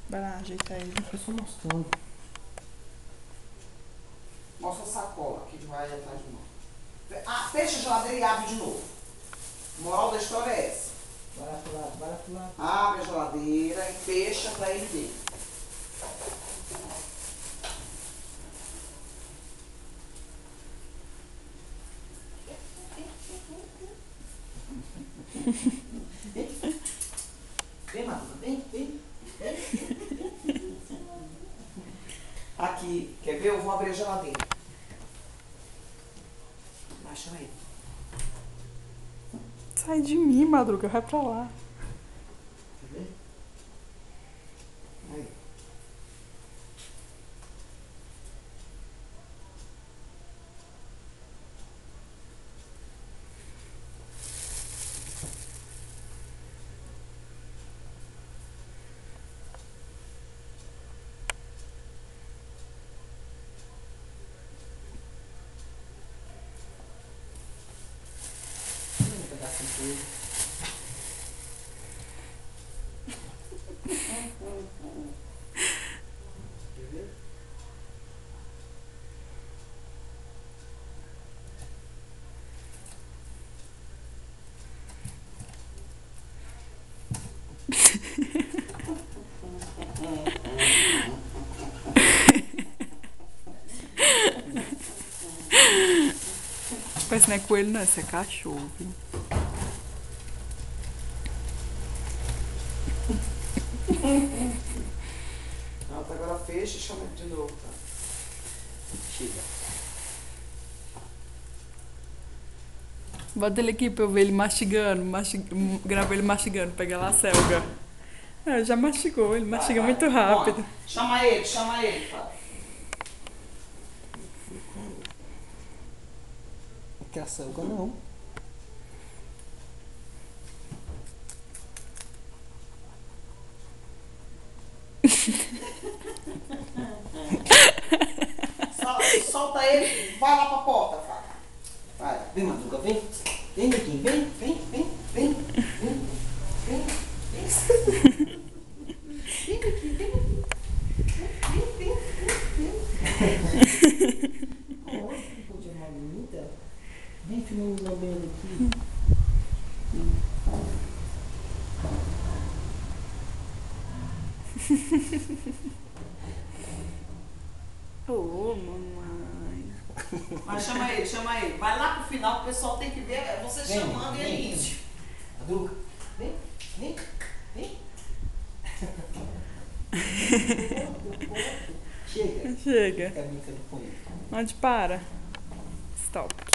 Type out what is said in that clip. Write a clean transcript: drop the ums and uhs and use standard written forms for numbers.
Vai lá, ajeita ele. Eu só mostrando. Mostra a sacola que vai atrás de novo. Ah, fecha a geladeira e abre de novo. Moral da história é essa. Vai lá pro lado, vai lá pro lado. Abre a geladeira e fecha pra ele ver. Vem, Madura, vem. Aqui, quer ver? Eu vou abrir a geladeira. Baixa ele. Sai de mim, Madruga, vai pra lá. Quer ver? Aí. Um pedacinho dele. Quer ver? Mas não é coelho, não, isso é cachorro, viu? Pronto, agora fecha e chama ele de novo, tá? Chega. Bota ele aqui pra eu ver ele mastigando. Grava ele mastigando, pega lá a selga. Ah, já mastigou, ele mastiga Vai. muito rápido. Ó, chama ele, Fábio. Não quer açúcar, não. Solta ele, vai lá pra porta, Fábio. Vai. Vem, Madruga, vem. Vem, Neguinho, vem. Vem, Neguinho, vem. Olha que coisa mais bonita. Vem, filhinho, lambendo aqui. Ô, mamãe. Mas chama ele. Vai lá pro final, que o pessoal tem que ver você Vem, chamando vem. ele. Madruga, vem. Chega. Chega. Fica brincando com ele. Onde para? Stop.